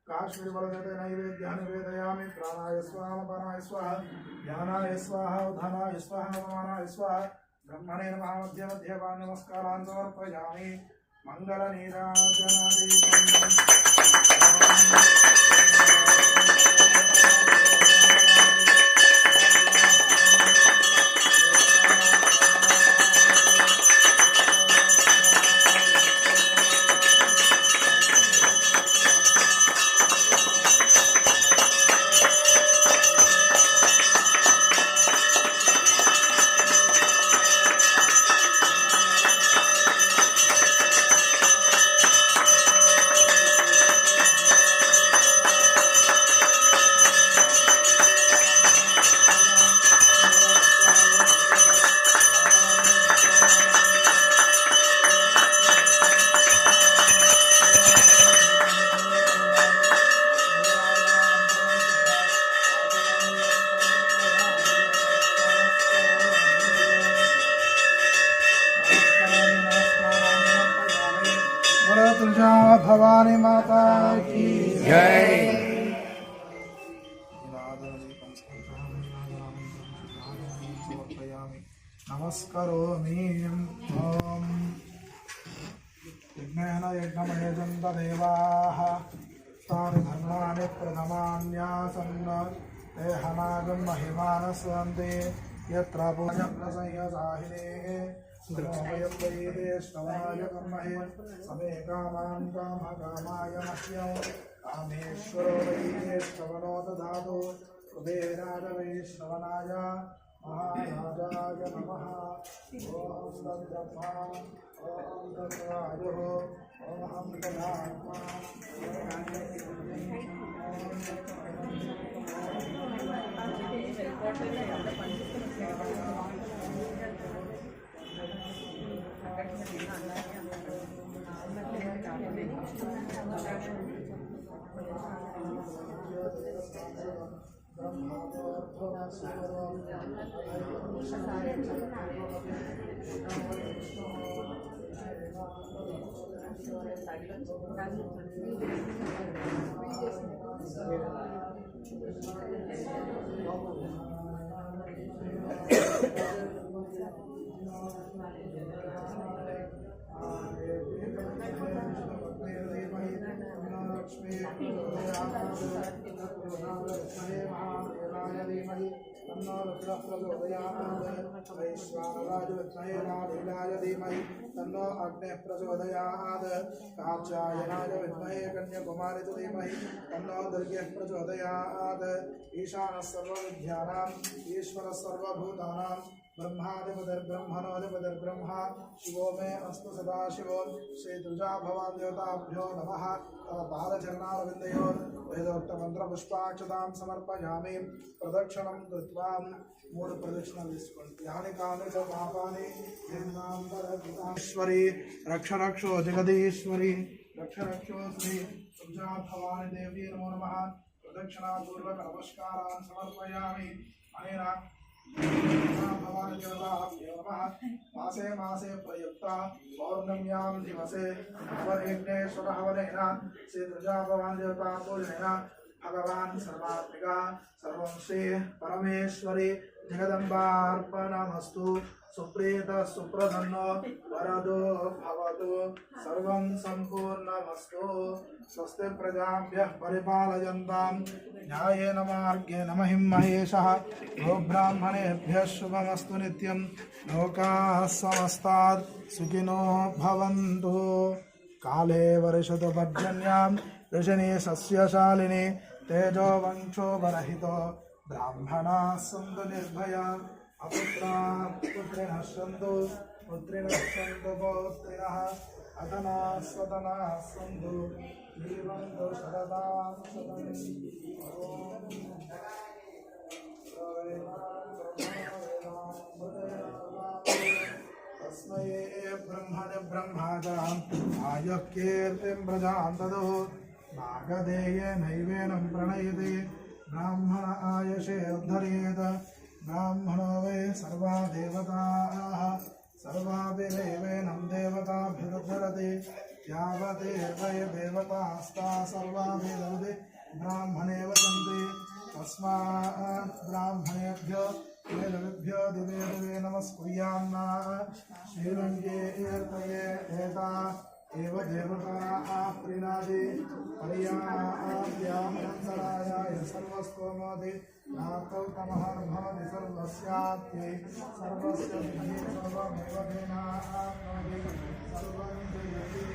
काश्मीर बलगते नैवेद्यानि वेदयामि प्राणाय स्वाहा अपानाय स्वाहा ध्यानाय स्वाहा उधानाय स्वाहा नमनाय स्वाहा ब्रह्मणे नमः मध्ये मध्ये नमस्कारान् समर्पयामि मङ्गलनीराजनादीपम् तुलजा भवानी माता की जय। नमस्करोमि ओम यज्ञेन यज्ञमयजन्त देवाः तानि धर्माणि प्रथमान्यासन् ते हनागं महिमानस्वन्ति यत्र पूजप्रसह्यसाहिनेः वयं वैदेष्टवाय कर्महे समे कामान् कामकामाय मह्यं कामेश्वरो वैदेष्टवनो ददातु कुबेराय वैष्णवनाय महाराजाय नमः। ॐ तद्ब्रह्मा ॐ तद्वायुः ॐ तदात्मा वैश्वानराय विद्महे नालीलाय धीमहि तन्नो अग्निः प्रचोदयात् कात्यायनाय विद्महे कन्याकुमारी धीमहि तन्नो दुर्गेः प्रचोदयात् ईशानः सर्वविद्यानाम् ईश्वरः सर्वभूतानां ब्रह्माधिपतिर्ब्रह्मणोऽधिपतिर्ब्रह्मा शिवो मे अस्तु सदा शिवो श्रीदुर्गा भवान् देवताभ्यो नमः। तव पादचरणारविन्दयोः वेदोक्तमन्त्रपुष्पाक्षतां समर्पयामि। प्रदक्षिणं कृत्वा मूड प्रदक्षिणाలు తీసుకోండి। యాని కాని చ పాపాని శ్రీ రక్ష రక్షో జగదీశ్వరి రక్ష రక్షో శ్రీ దుర్గా భవాని దేవి నమో నమః। ప్రదక్షిణాపూర్వక నమస్కారాన్ సమర్పయామి। అనేన भवानी देवताभ्यो नमः। मासे मासे प्रयुक्त पौर्णम्यां दिवसे हवयज्ञेश्वर हवनेन श्री दुर्गा भवानी देवता पूजनेन भगवान् सर्वात्मिका सर्वं श्री परमेश्वरी जगदम्बार्पणमस्तु। सुप्रीत सुप्रसन्नो वरदो भवतु सर्वं सम्पूर्णमस्तु। स्वस्ति प्रजाभ्यः परिपालयन्तां न्यायेन मार्गेण महिं महेशः। गोब्राह्मणेभ्यः शुभमस्तु नित्यं लोकाः समस्ताः सुखिनो भवन्तु। काले वर्षतु पर्जन्यां वृषणे सस्यशालिने तेजो वंशोपरहितो ब्राह्मणाः सन्तु निर्भयाः। अपुत्राः पुत्रिणः सन्तु पुत्रिणः सन्तु पौत्रिणः अतनाः स्वतनाः सन्तु जीवन्तु शरदां शतं। तस्मै ब्रह्मणे ब्रह्माजाम् आयुः कीर्तिं प्रजां ददुः। नागधेये नैवेनं प्रणयति ब्राह्मण आयुषे उद्धरेत। ब्राह्मणो वै सर्वा देवताः सर्वाभिरेवेनं देवताभिरुद्धरति। यावदेव देवतास्ता सर्वा वेदवदे ब्राह्मणे वसन्ति तस्मात् ब्राह्मणेभ्यो वेदविभ्यो दिवे दिवे नमस्कुर्यान्न श्रीरङ्गे कीर्तये एता एव देवताः प्रीणादि पर्याप्यामन्तरायाय सर्वस्तोमोदि नातौ तमः भवति सर्वस्यात्यै सर्वस्य विद्धि सर्वमेव तेनाप्नोति सर्वं जयति